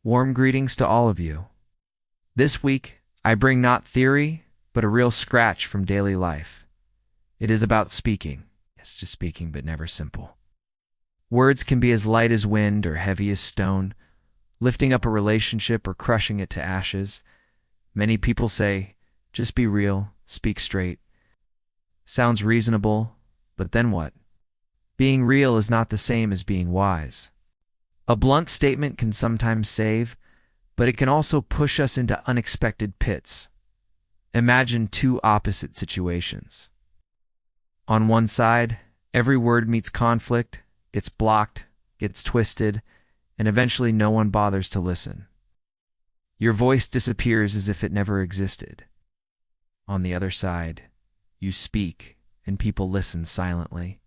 Warm greetings to all of you. This week, I bring not theory, but a real scratch from daily life. It is about speaking. Yes, just speaking, but never simple. Words can be as light as wind or heavy as stone, lifting up a relationship or crushing it to ashes. Many people say, just be real, speak straight. Sounds reasonable, but then what? Being real is not the same as being wise. A blunt statement can sometimes save, but it can also push us into unexpected pits. Imagine two opposite situations. On one side, every word meets conflict, gets blocked, gets twisted, and eventually no one bothers to listen. Your voice disappears as if it never existed. On the other side, you speak, and people listen silently.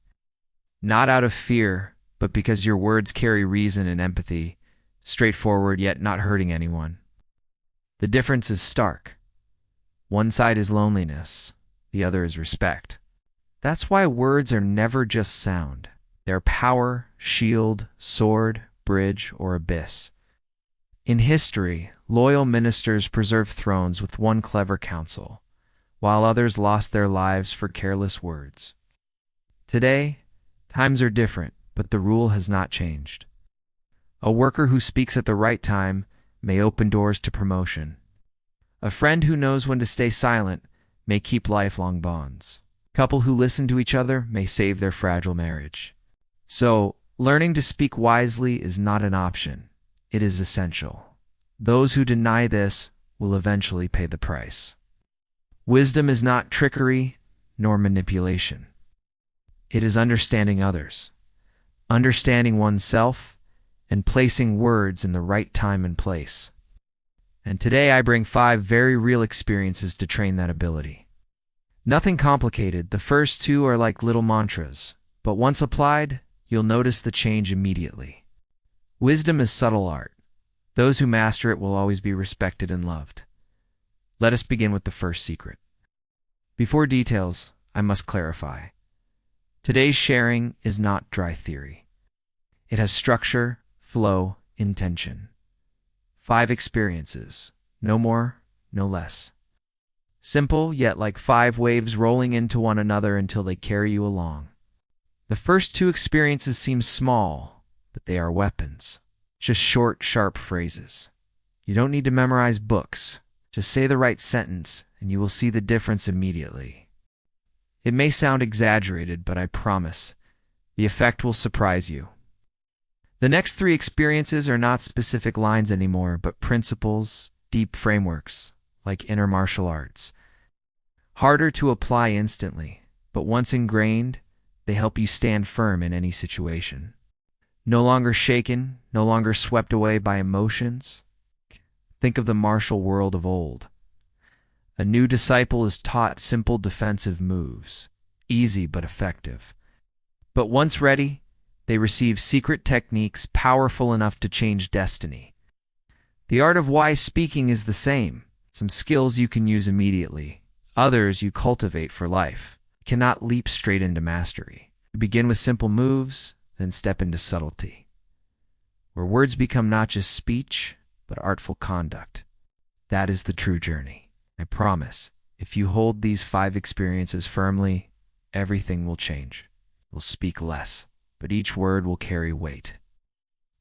Not out of fear, but because your words carry reason and empathy, straightforward yet not hurting anyone. The difference is stark. One side is loneliness, the other is respect. That's why words are never just sound. They're power, shield, sword, bridge, or abyss. In history, loyal ministers preserved thrones with one clever counsel, while others lost their lives for careless words. Today, times are different, but the rule has not changed. A worker who speaks at the right time may open doors to promotion. A friend who knows when to stay silent may keep lifelong bonds. A couple who listen to each other may save their fragile marriage. So, learning to speak wisely is not an option. It is essential. Those who deny this will eventually pay the price. Wisdom is not trickery nor manipulation. It is understanding others, understanding oneself, and placing words in the right time and place. And today I bring 5 very real experiences to train that ability. Nothing complicated. The first 2 are like little mantras, but once applied, you'll notice the change immediately. Wisdom is subtle art. Those who master it will always be respected and loved. Let us begin with the first secret. Before details, I must clarify. Today's sharing is not dry theory. It has structure, flow, intention. 5 experiences, no more, no less. Simple, yet like 5 waves rolling into one another until they carry you along. The first 2 experiences seem small, but they are weapons. Just short, sharp phrases. You don't need to memorize books. Just say the right sentence, and you will see the difference immediately. It may sound exaggerated, but I promise, the effect will surprise you. The next 3 experiences are not specific lines anymore, but principles, deep frameworks, like inner martial arts. Harder to apply instantly, but once ingrained, they help you stand firm in any situation. No longer shaken, no longer swept away by emotions. Think of the martial world of old. A new disciple is taught simple defensive moves, easy but effective. But once ready, they receive secret techniques powerful enough to change destiny. The art of wise speaking is the same. Some skills you can use immediately, others you cultivate for life. You cannot leap straight into mastery. You begin with simple moves, then step into subtlety, where words become not just speech, but artful conduct. That is the true journey. I promise, if you hold these 5 experiences firmly, everything will change. You'll speak less, but each word will carry weight.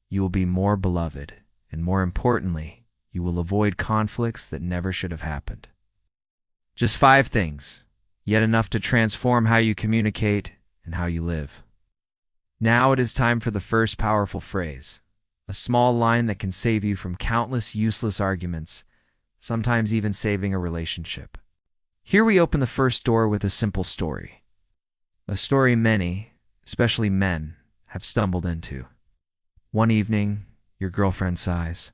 You will be more beloved, and more importantly, you will avoid conflicts that never should have happened. Just 5 things, yet enough to transform how you communicate and how you live. Now it is time for the first powerful phrase, a small line that can save you from countless useless arguments, sometimes even saving a relationship. Here we open the first door with a simple story. A story many, especially men, have stumbled into. One evening, your girlfriend sighs,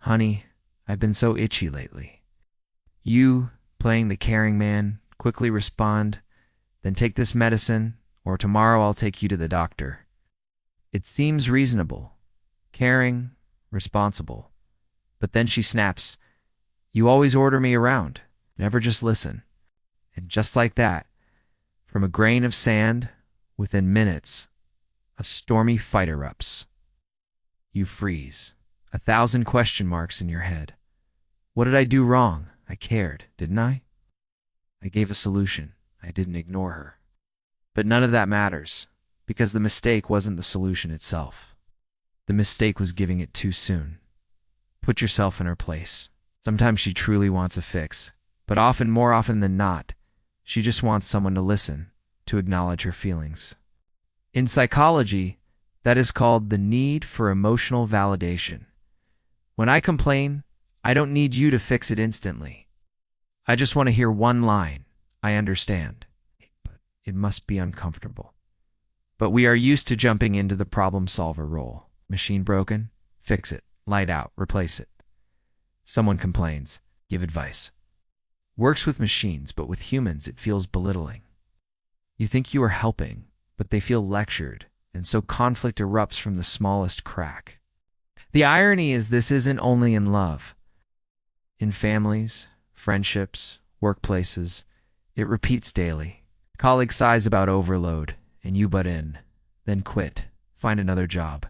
"Honey, I've been so itchy lately." You, playing the caring man, quickly respond, "Then take this medicine, or tomorrow I'll take you to the doctor." It seems reasonable, caring, responsible. But then she snaps, "You always order me around, never just listen." And just like that, from a grain of sand, within minutes, a stormy fight erupts. You freeze. 1,000 question marks in your head. What did I do wrong? I cared, didn't I? I gave a solution. I didn't ignore her. But none of that matters, because the mistake wasn't the solution itself. The mistake was giving it too soon. Put yourself in her place. Sometimes she truly wants a fix, but more often than not, she just wants someone to listen, to acknowledge her feelings. In psychology, that is called the need for emotional validation. When I complain, I don't need you to fix it instantly. I just want to hear one line, I understand. But it must be uncomfortable. But we are used to jumping into the problem solver role. Machine broken? Fix it. Light out. Replace it. Someone complains. Give advice. Works with machines, but with humans it feels belittling. You think you are helping, but they feel lectured, and so conflict erupts from the smallest crack. The irony is this isn't only in love. In families, friendships, workplaces, it repeats daily. Colleague sighs about overload, and you butt in, then quit, find another job.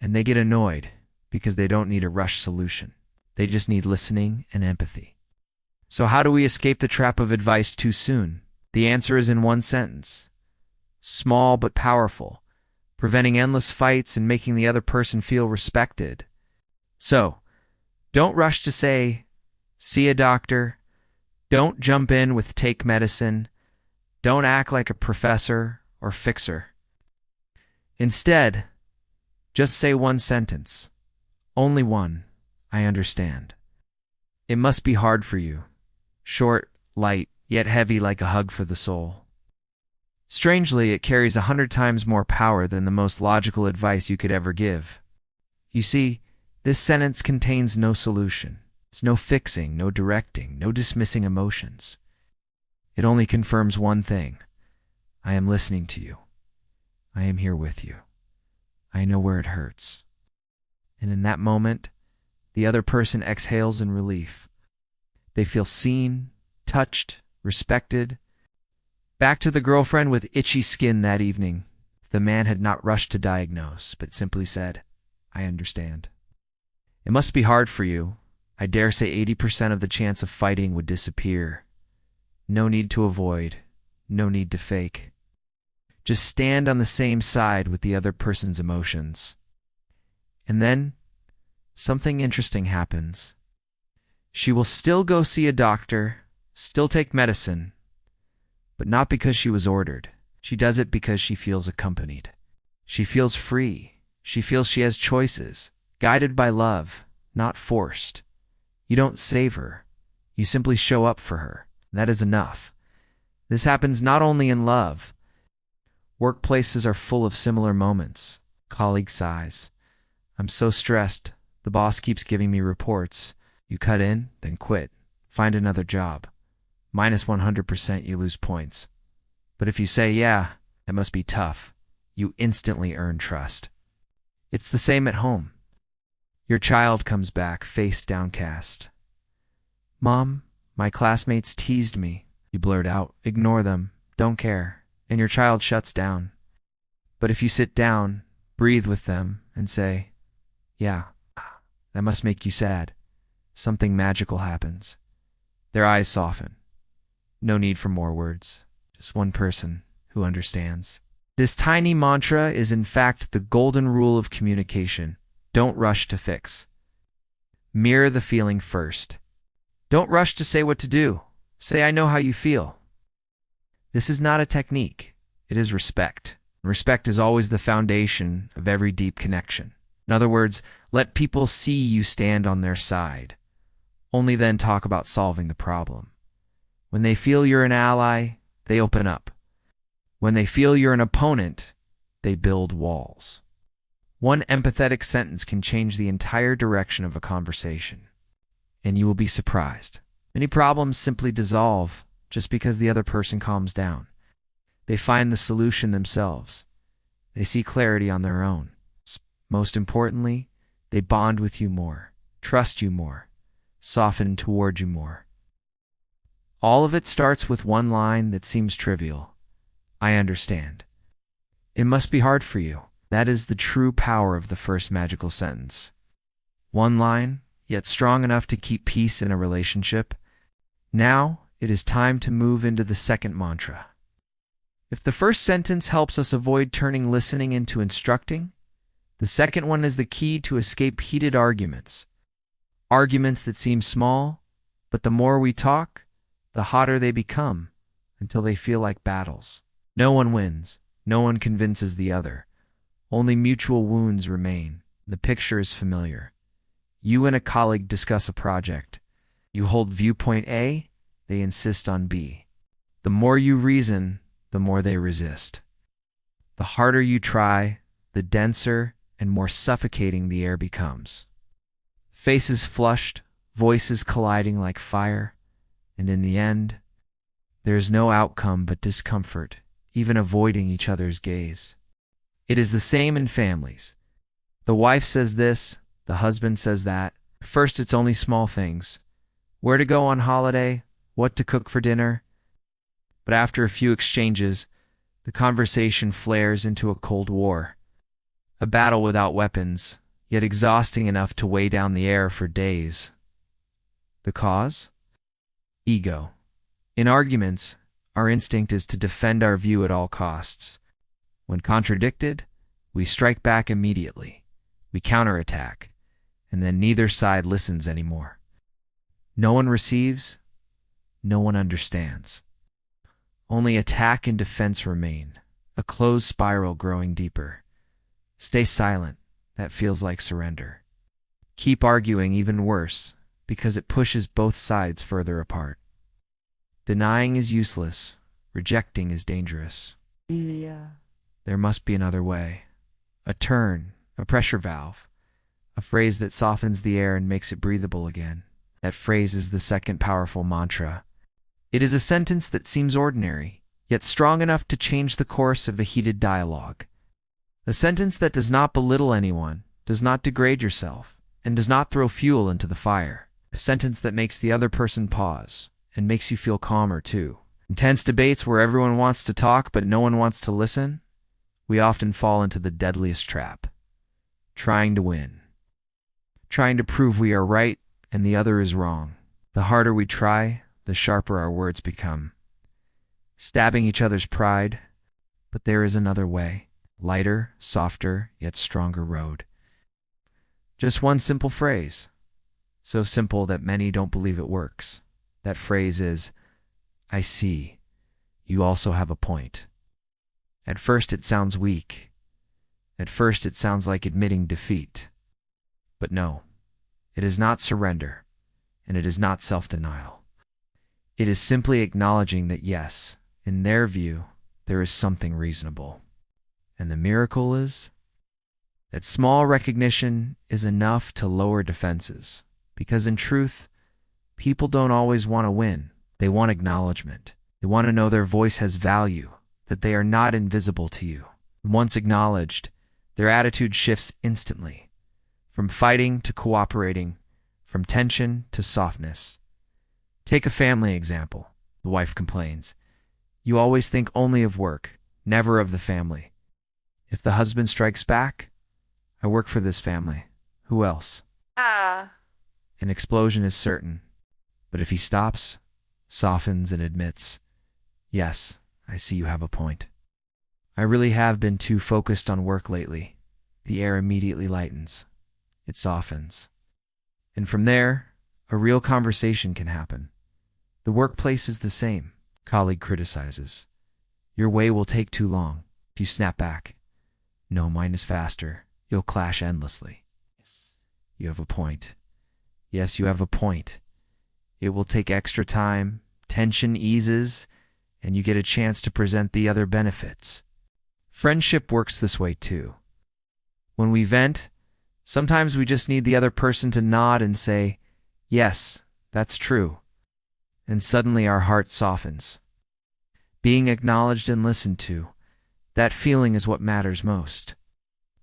And they get annoyed because they don't need a rush solution. They just need listening and empathy. So how do we escape the trap of advice too soon? The answer is in one sentence. Small but powerful, preventing endless fights and making the other person feel respected. So, don't rush to say, see a doctor. Don't jump in with take medicine. Don't act like a professor or fixer. Instead, just say one sentence. Only one. I understand. It must be hard for you. Short, light, yet heavy like a hug for the soul. Strangely, it carries 100 times more power than the most logical advice you could ever give. You see, this sentence contains no solution. It's no fixing, no directing, no dismissing emotions. It only confirms one thing. I am listening to you. I am here with you. I know where it hurts. And in that moment, the other person exhales in relief. They feel seen, touched, respected. Back to the girlfriend with itchy skin that evening. The man had not rushed to diagnose, but simply said, I understand. It must be hard for you. I dare say 80% of the chance of fighting would disappear. No need to avoid. No need to fake. Just stand on the same side with the other person's emotions. And then, something interesting happens. She will still go see a doctor, still take medicine, but not because she was ordered. She does it because she feels accompanied. She feels free. She feels she has choices, guided by love, not forced. You don't save her. You simply show up for her. That is enough. This happens not only in love. Workplaces are full of similar moments. Colleague sighs. I'm so stressed. The boss keeps giving me reports. You cut in, then quit. Find another job. Minus 100% you lose points. But if you say, yeah, that must be tough, you instantly earn trust. It's the same at home. Your child comes back, face downcast. Mom, my classmates teased me. You blurt out, ignore them, don't care, and your child shuts down. But if you sit down, breathe with them, and say, yeah, that must make you sad, something magical happens. Their eyes soften. No need for more words, just one person who understands. This tiny mantra is in fact the golden rule of communication. Don't rush to fix. Mirror the feeling first. Don't rush to say what to do. Say, I know how you feel. This is not a technique. It is respect. Respect is always the foundation of every deep connection. In other words, let people see you stand on their side. Only then talk about solving the problem. When they feel you're an ally, they open up. When they feel you're an opponent, they build walls. One empathetic sentence can change the entire direction of a conversation. And you will be surprised. Many problems simply dissolve just because the other person calms down. They find the solution themselves. They see clarity on their own. Most importantly, they bond with you more, trust you more, soften toward you more. All of it starts with one line that seems trivial. I understand. It must be hard for you. That is the true power of the first magical sentence. One line, yet strong enough to keep peace in a relationship. Now, it is time to move into the second mantra. If the first sentence helps us avoid turning listening into instructing, the second one is the key to escape heated arguments. Arguments that seem small, but the more we talk, the hotter they become, until they feel like battles. No one wins. No one convinces the other. Only mutual wounds remain. The picture is familiar. You and a colleague discuss a project. You hold viewpoint A, they insist on B. The more you reason, the more they resist. The harder you try, the denser and more suffocating the air becomes. Faces flushed, voices colliding like fire, and in the end, there is no outcome but discomfort, even avoiding each other's gaze. It is the same in families. The wife says this, the husband says that. First, it's only small things. Where to go on holiday, what to cook for dinner. But after a few exchanges, the conversation flares into a cold war. A battle without weapons, yet exhausting enough to weigh down the air for days. The cause? Ego. In arguments, our instinct is to defend our view at all costs. When contradicted, we strike back immediately. We counterattack, and then neither side listens anymore. No one receives, no one understands. Only attack and defense remain, a closed spiral growing deeper. Stay silent, that feels like surrender. Keep arguing, even worse, because it pushes both sides further apart. Denying is useless, rejecting is dangerous. There must be another way. A turn, a pressure valve, a phrase that softens the air and makes it breathable again. That phrase is the second powerful mantra. It is a sentence that seems ordinary, yet strong enough to change the course of a heated dialogue. A sentence that does not belittle anyone, does not degrade yourself, and does not throw fuel into the fire. A sentence that makes the other person pause, and makes you feel calmer too. Intense debates where everyone wants to talk but no one wants to listen, we often fall into the deadliest trap. Trying to win. Trying to prove we are right and the other is wrong. The harder we try, the sharper our words become. Stabbing each other's pride, but there is another way. Lighter, softer, yet stronger road. Just one simple phrase. So simple that many don't believe it works. That phrase is, I see. You also have a point. At first it sounds weak. At first it sounds like admitting defeat. But no, it is not surrender, and it is not self-denial. It is simply acknowledging that yes, in their view, there is something reasonable. And the miracle is that small recognition is enough to lower defenses. Because in truth, people don't always want to win. They want acknowledgement. They want to know their voice has value, that they are not invisible to you. Once acknowledged, their attitude shifts instantly, from fighting to cooperating, from tension to softness. Take a family example. The wife complains. You always think only of work, never of the family. If the husband strikes back, I work for this family. Who else? An explosion is certain. But if he stops, softens and admits, yes, I see you have a point. I really have been too focused on work lately. The air immediately lightens. It softens. And from there, a real conversation can happen. The workplace is the same. Colleague criticizes. Your way will take too long. If you snap back. No, mine is faster. You'll clash endlessly. Yes. You have a point. Yes, you have a point. It will take extra time, tension eases, and you get a chance to present the other benefits. Friendship works this way too. When we vent, sometimes we just need the other person to nod and say, yes, that's true. And suddenly our heart softens. Being acknowledged and listened to, that feeling is what matters most.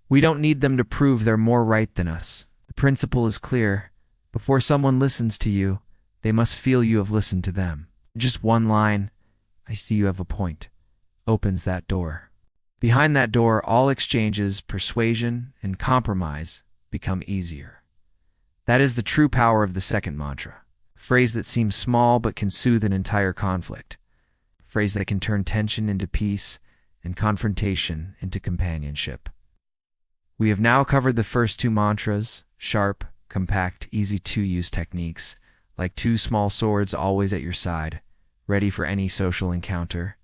We don't need them to prove they're more right than us. The principle is clear. Before someone listens to you, they must feel you have listened to them. Just one line, I see you have a point, opens that door. Behind that door, all exchanges, persuasion, and compromise become easier. That is the true power of the second mantra. A phrase that seems small but can soothe an entire conflict. A phrase that can turn tension into peace and confrontation into companionship. We have now covered the first two mantras, sharp, compact, easy-to-use techniques, like two small swords always at your side, ready for any social encounter.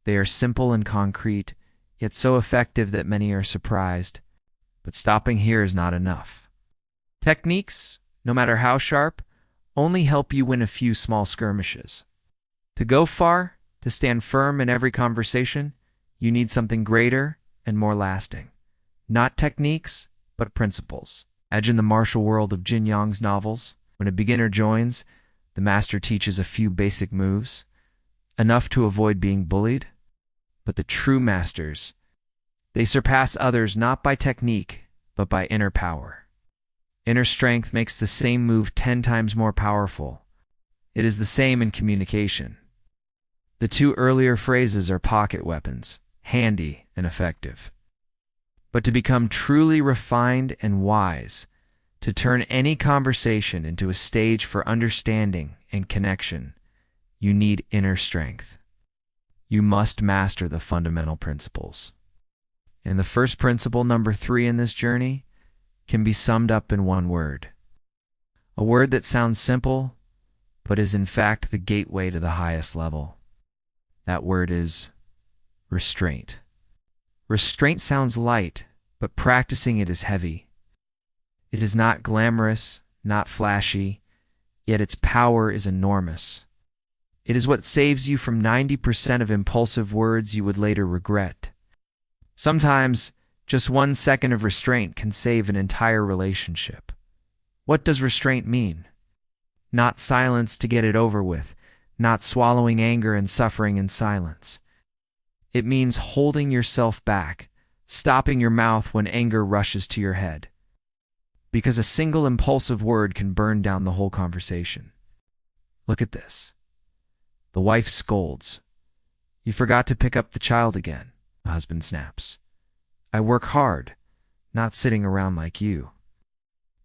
They are simple and concrete, yet so effective that many are surprised. But stopping here is not enough. Techniques, no matter how sharp, only help you win a few small skirmishes. To go far, to stand firm in every conversation, you need something greater and more lasting. Not techniques, but principles. Imagine the martial world of Jin Yang's novels. When a beginner joins, the master teaches a few basic moves, enough to avoid being bullied. But the true masters, they surpass others not by technique, but by inner power. Inner strength makes the same move 10 times more powerful. It is the same in communication. The two earlier phrases are pocket weapons, handy and effective. But to become truly refined and wise, to turn any conversation into a stage for understanding and connection, you need inner strength. You must master the fundamental principles. And the first principle, number 3 in this journey, can be summed up in one word. A word that sounds simple, but is in fact the gateway to the highest level. That word is restraint. Restraint sounds light, but practicing it is heavy. It is not glamorous, not flashy, yet its power is enormous. It is what saves you from 90% of impulsive words you would later regret. Sometimes, just 1 second of restraint can save an entire relationship. What does restraint mean? Not silence to get it over with, not swallowing anger and suffering in silence. It means holding yourself back, stopping your mouth when anger rushes to your head. Because a single impulsive word can burn down the whole conversation. Look at this. The wife scolds. "You forgot to pick up the child again," the husband snaps. "I work hard, not sitting around like you."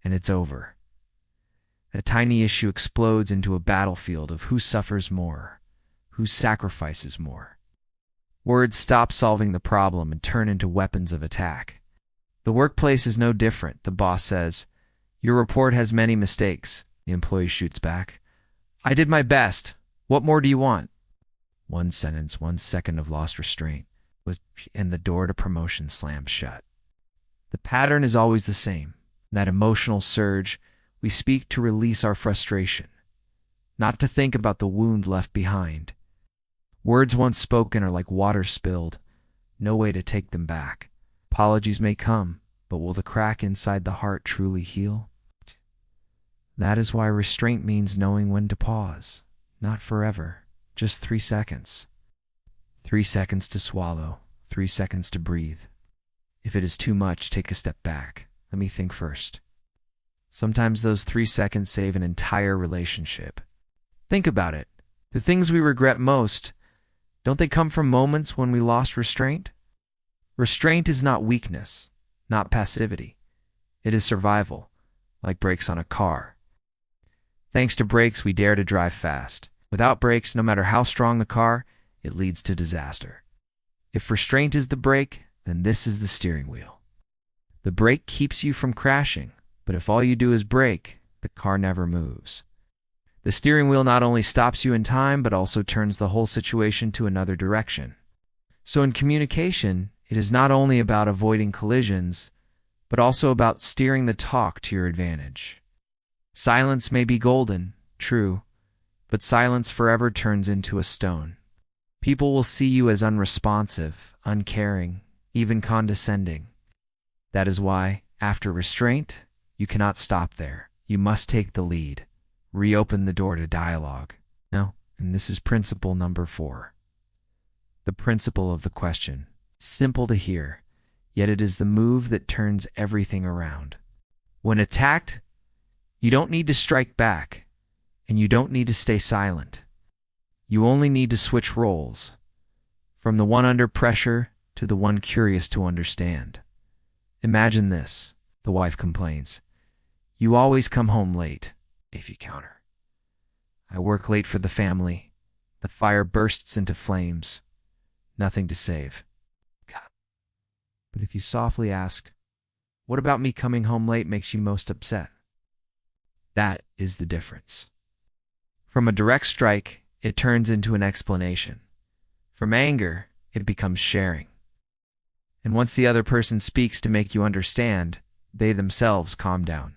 And it's over. A tiny issue explodes into a battlefield of who suffers more, who sacrifices more. Words stop solving the problem and turn into weapons of attack. The workplace is no different. The boss says, "Your report has many mistakes." The employee shoots back, "I did my best. What more do you want?" 1 sentence, 1 second of lost restraint, and the door to promotion slams shut. The pattern is always the same. That emotional surge, we speak to release our frustration, not to think about the wound left behind. Words once spoken are like water spilled, no way to take them back. Apologies may come, but will the crack inside the heart truly heal? That is why restraint means knowing when to pause. Not forever, just 3 seconds. 3 seconds to swallow, 3 seconds to breathe. If it is too much, take a step back. Let me think first. Sometimes those 3 seconds save an entire relationship. Think about it. The things we regret most, don't they come from moments when we lost restraint? Restraint is not weakness, not passivity. It is survival, like brakes on a car. Thanks to brakes, we dare to drive fast. Without brakes, no matter how strong the car, it leads to disaster. If restraint is the brake, then this is the steering wheel. The brake keeps you from crashing, but if all you do is brake, the car never moves. The steering wheel not only stops you in time, but also turns the whole situation to another direction. So in communication, it is not only about avoiding collisions, but also about steering the talk to your advantage. Silence may be golden, true, but silence forever turns into a stone. People will see you as unresponsive, uncaring, even condescending. That is why, after restraint, you cannot stop there. You must take the lead. Reopen the door to dialogue. No, and this is principle number 4. The principle of the question. Simple to hear, yet it is the move that turns everything around. When attacked, you don't need to strike back, and you don't need to stay silent. You only need to switch roles, from the one under pressure to the one curious to understand. Imagine this, the wife complains. You always come home late. If you counter, I work late for the family. The fire bursts into flames. Nothing to save. God. But if you softly ask, what about me coming home late makes you most upset? That is the difference. From a direct strike, it turns into an explanation. From anger, it becomes sharing. And once the other person speaks to make you understand, they themselves calm down.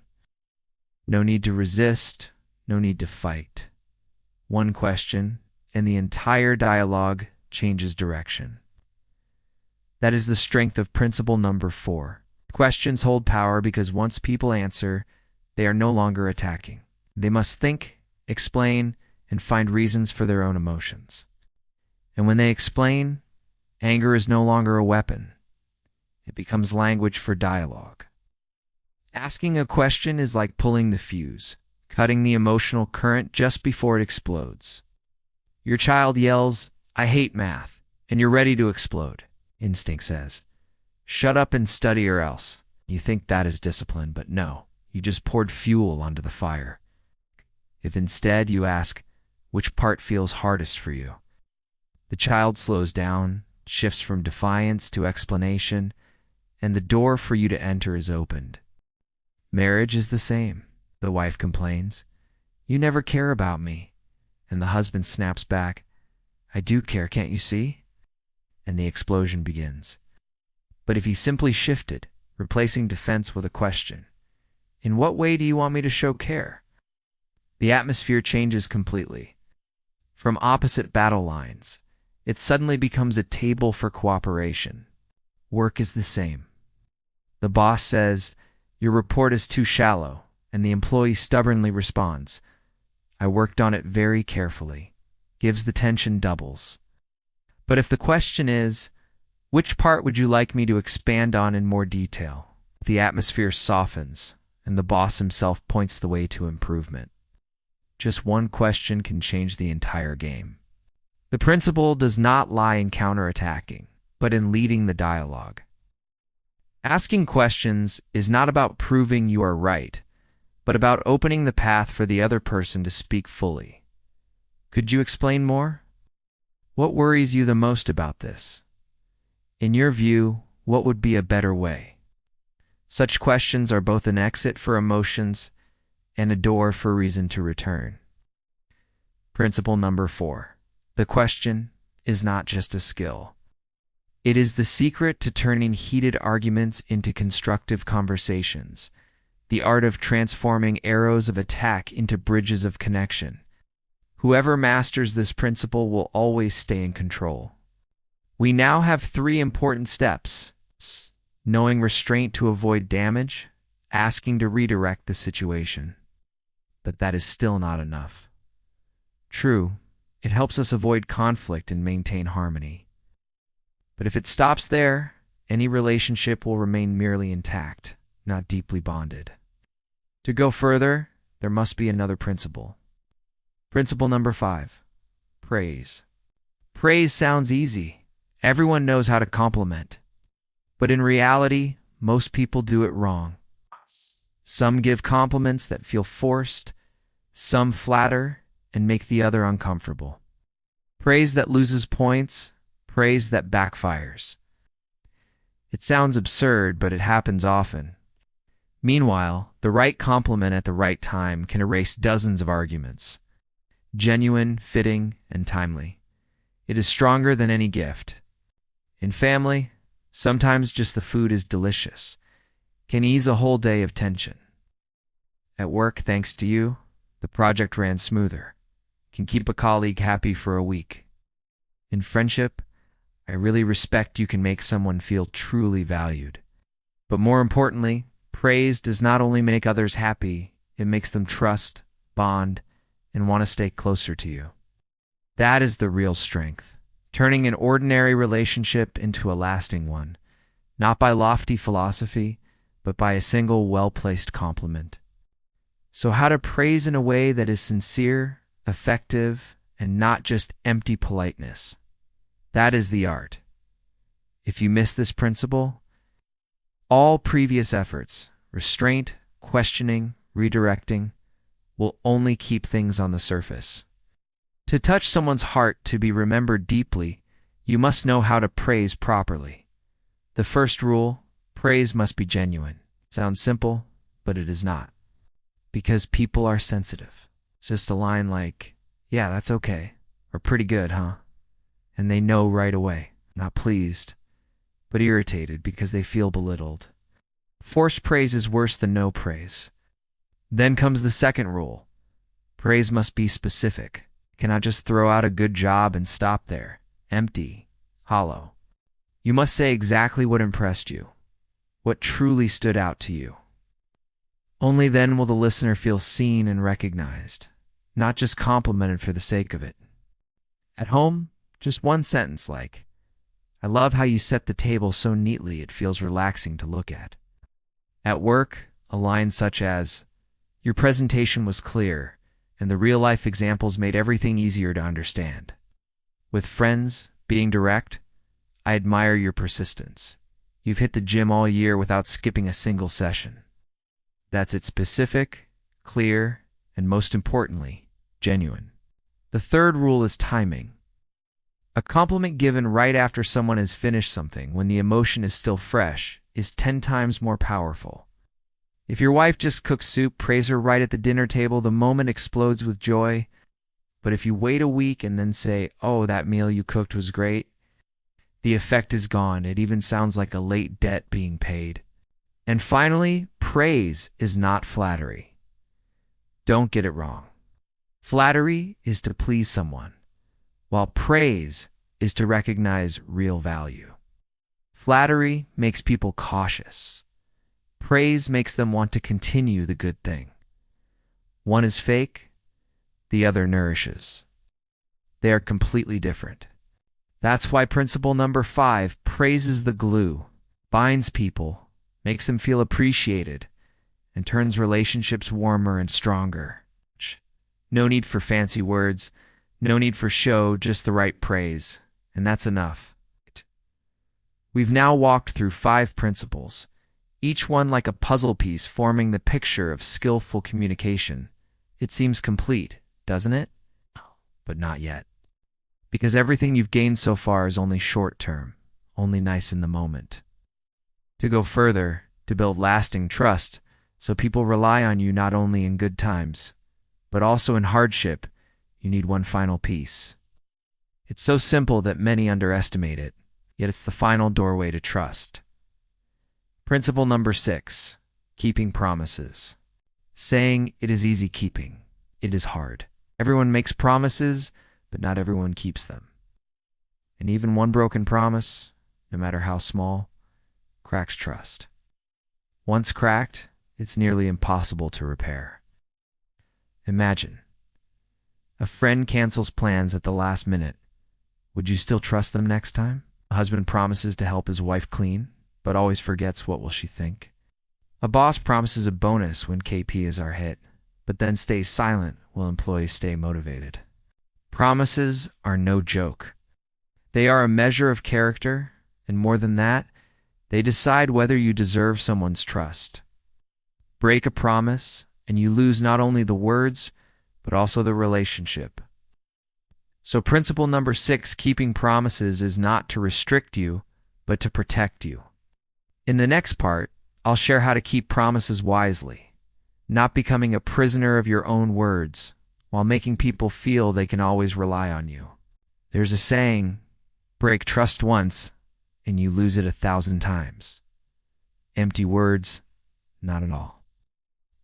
No need to resist, no need to fight. One question, and the entire dialogue changes direction. That is the strength of principle number 4. Questions hold power because once people answer, they are no longer attacking. They must think, explain, and find reasons for their own emotions. And when they explain, anger is no longer a weapon. It becomes language for dialogue. Asking a question is like pulling the fuse, cutting the emotional current just before it explodes. Your child yells, "I hate math," and you're ready to explode. Instinct says, "Shut up and study or else." You think that is discipline, but no, you just poured fuel onto the fire. If instead you ask, which part feels hardest for you? The child slows down, shifts from defiance to explanation, and the door for you to enter is opened. Marriage is the same. The wife complains, "You never care about me." And the husband snaps back, "I do care, can't you see?" And the explosion begins. But if he simply shifted, replacing defense with a question, "In what way do you want me to show care?" The atmosphere changes completely. From opposite battle lines, it suddenly becomes a table for cooperation. Work is the same. The boss says, "Your report is too shallow," and the employee stubbornly responds, "I worked on it very carefully." Gives the tension doubles. But if the question is, "Which part would you like me to expand on in more detail?" the atmosphere softens, and the boss himself points the way to improvement. Just one question can change the entire game. The principle does not lie in counterattacking, but in leading the dialogue. Asking questions is not about proving you are right, but about opening the path for the other person to speak fully. Could you explain more? What worries you the most about this? In your view, what would be a better way? Such questions are both an exit for emotions and a door for reason to return. Principle number 4. The question is not just a skill. It is the secret to turning heated arguments into constructive conversations, the art of transforming arrows of attack into bridges of connection. Whoever masters this principle will always stay in control. We now have 3 important steps: knowing restraint to avoid damage, asking to redirect the situation. But that is still not enough. True, it helps us avoid conflict and maintain harmony. But if it stops there, any relationship will remain merely intact, not deeply bonded. To go further, there must be another principle. Principle number 5. Praise. Praise sounds easy. Everyone knows how to compliment. But in reality, most people do it wrong. Some give compliments that feel forced, some flatter and make the other uncomfortable. Praise that loses points, praise that backfires. It sounds absurd, but it happens often. Meanwhile, the right compliment at the right time can erase dozens of arguments. Genuine, fitting, and timely. It is stronger than any gift. In family, sometimes just the food is delicious, can ease a whole day of tension. At work, thanks to you, the project ran smoother, can keep a colleague happy for a week. In friendship, I really respect you can make someone feel truly valued. But more importantly, praise does not only make others happy, it makes them trust, bond, and want to stay closer to you. That is the real strength, turning an ordinary relationship into a lasting one, not by lofty philosophy, but by a single well-placed compliment. So how to praise in a way that is sincere, effective, and not just empty politeness? That is the art. If you miss this principle, all previous efforts, restraint, questioning, redirecting, will only keep things on the surface. To touch someone's heart to be remembered deeply, you must know how to praise properly. The first rule, praise must be genuine. Sounds simple, but it is not. Because people are sensitive. It's just a line like, "Yeah, that's okay," or "Pretty good, huh?" And they know right away, not pleased, but irritated because they feel belittled. Forced praise is worse than no praise. Then comes the second rule. Praise must be specific. You cannot just throw out a good job and stop there. Empty, hollow. You must say exactly what impressed you, what truly stood out to you. Only then will the listener feel seen and recognized, not just complimented for the sake of it. At home, just one sentence like, "I love how you set the table so neatly it feels relaxing to look at." At work, a line such as, "Your presentation was clear, and the real-life examples made everything easier to understand." With friends, being direct, "I admire your persistence. You've hit the gym all year without skipping a single session." That's it, specific, clear, and most importantly, genuine. The third rule is timing. A compliment given right after someone has finished something, when the emotion is still fresh, is 10 times more powerful. If your wife just cooked soup, praise her right at the dinner table. The moment explodes with joy. But if you wait a week and then say, "Oh, that meal you cooked was great," the effect is gone. It even sounds like a late debt being paid. And finally, praise is not flattery. Don't get it wrong. Flattery is to please someone, while praise is to recognize real value. Flattery makes people cautious. Praise makes them want to continue the good thing. One is fake, the other nourishes. They are completely different. That's why principle number 5, praise is the glue, binds people, makes them feel appreciated, and turns relationships warmer and stronger. No need for fancy words, no need for show, just the right praise, and that's enough. We've now walked through 5 principles, each one like a puzzle piece forming the picture of skillful communication. It seems complete, doesn't it? But not yet. Because everything you've gained so far is only short-term, only nice in the moment. To go further, to build lasting trust, so people rely on you not only in good times, but also in hardship, you need one final piece. It's so simple that many underestimate it, yet it's the final doorway to trust. Principle number 6, keeping promises. Saying it is easy, keeping it is hard. Everyone makes promises, but not everyone keeps them. And even one broken promise, no matter how small, cracks trust. Once cracked, it's nearly impossible to repair. Imagine, a friend cancels plans at the last minute. Would you still trust them next time? A husband promises to help his wife clean, but always forgets what will she think. A boss promises a bonus when KPIs are hit, but then stays silent while employees stay motivated. Promises are no joke. They are a measure of character, and more than that, they decide whether you deserve someone's trust. Break a promise, and you lose not only the words, but also the relationship. So principle number 6, keeping promises, is not to restrict you, but to protect you. In the next part, I'll share how to keep promises wisely, not becoming a prisoner of your own words, while making people feel they can always rely on you. There's a saying, break trust once, and you lose it 1,000 times. Empty words, not at all.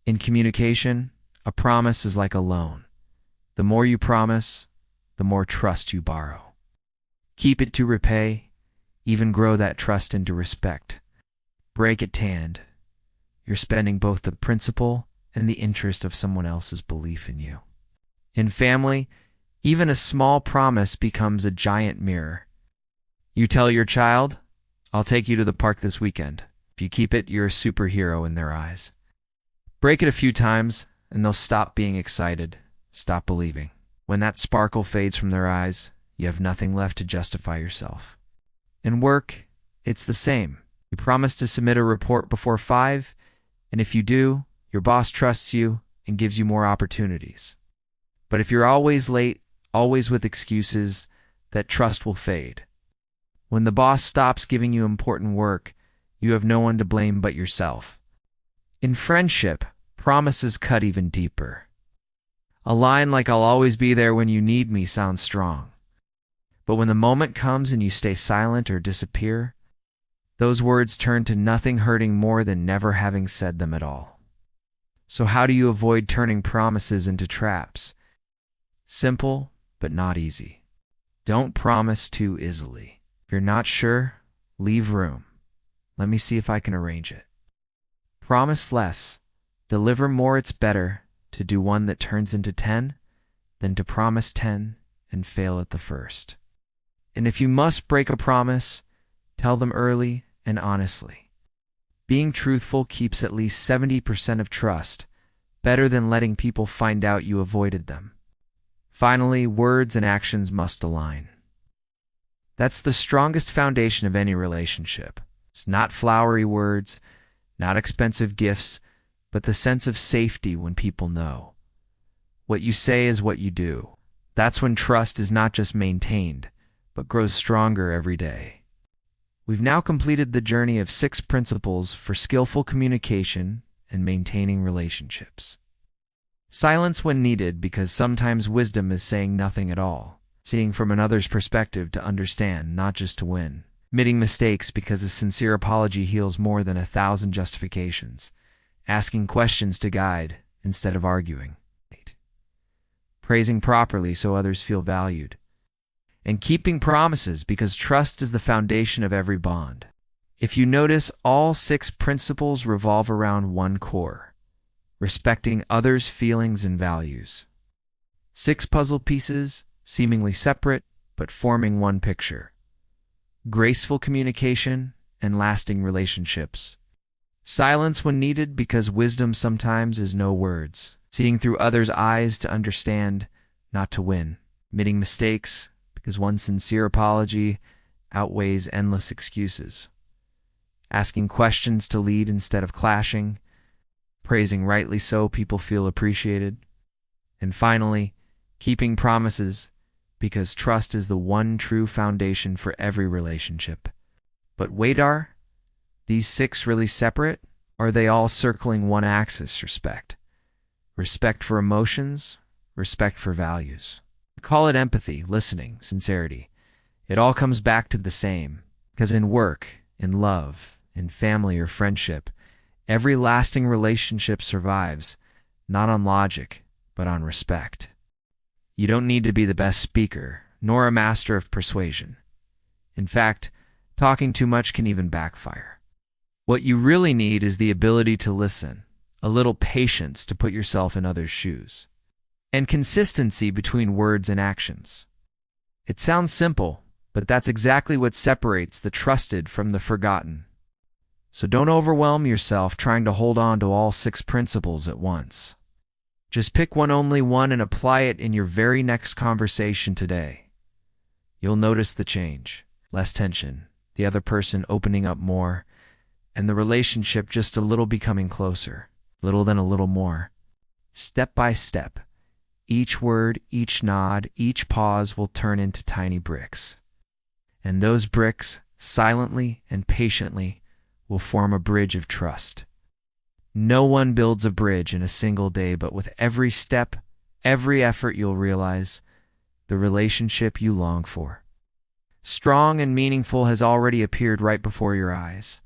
In communication, a promise is like a loan. The more you promise, the more trust you borrow. Keep it to repay, even grow that trust into respect. Break it tanned. You're spending both the principal and the interest of someone else's belief in you. In family, even a small promise becomes a giant mirror. You tell your child, "I'll take you to the park this weekend." If you keep it, you're a superhero in their eyes. Break it a few times, and they'll stop being excited, stop believing. When that sparkle fades from their eyes, you have nothing left to justify yourself. In work, it's the same. You promise to submit a report before 5, and if you do, Your boss trusts you and gives you more opportunities. But if you're always late, always with excuses, that trust will fade. When the boss stops giving you important work, you have no one to blame but yourself. In friendship, promises cut even deeper. A line like "I'll always be there when you need me" sounds strong. But when the moment comes and you stay silent or disappear, those words turn to nothing, hurting more than never having said them at all. So how do you avoid turning promises into traps? Simple, but not easy. Don't promise too easily. If you're not sure, leave room. Let me see if I can arrange it. Promise less. Deliver more. It's better to do one that turns into 10 than to promise 10 and fail at the first. And if you must break a promise, tell them early and honestly. Being truthful keeps at least 70% of trust, better than letting people find out you avoided them. Finally, words and actions must align. That's the strongest foundation of any relationship. It's not flowery words, not expensive gifts, but the sense of safety when people know. What you say is what you do. That's when trust is not just maintained, but grows stronger every day. We've now completed the journey of 6 principles for skillful communication and maintaining relationships. Silence when needed, because sometimes wisdom is saying nothing at all. Seeing from another's perspective to understand, not just to win. Admitting mistakes, because a sincere apology heals more than 1,000 justifications. Asking questions to guide instead of arguing. Praising properly so others feel valued. And keeping promises, because trust is the foundation of every bond. If you notice, all 6 principles revolve around one core: respecting others' feelings and values. 6 puzzle pieces, seemingly separate, but forming one picture. Graceful communication and lasting relationships. Silence when needed, because wisdom sometimes is no words. Seeing through others' eyes to understand, not to win. Admitting mistakes, because one sincere apology outweighs endless excuses. Asking questions to lead instead of clashing. Praising rightly so people feel appreciated. And finally, keeping promises, because trust is the one true foundation for every relationship. But wait, are these 6 really separate? Or are they all circling one axis: respect? Respect for emotions, respect for values. Call it empathy, listening, sincerity. It all comes back to the same, because in work, in love, in family or friendship, every lasting relationship survives, not on logic, but on respect. You don't need to be the best speaker, nor a master of persuasion. In fact, talking too much can even backfire. What you really need is the ability to listen, a little patience to put yourself in others' shoes, and consistency between words and actions. It sounds simple, but that's exactly what separates the trusted from the forgotten. So don't overwhelm yourself trying to hold on to all 6 principles at once. Just pick one, only one, and apply it in your very next conversation today. You'll notice the change. Less tension, the other person opening up more, and the relationship just a little becoming closer. Little then a little more. Step by step, each word, each nod, each pause will turn into tiny bricks. And those bricks, silently and patiently, will form a bridge of trust. No one builds a bridge in a single day, but with every step, every effort, you'll realize the relationship you long for. Strong and meaningful has already appeared right before your eyes.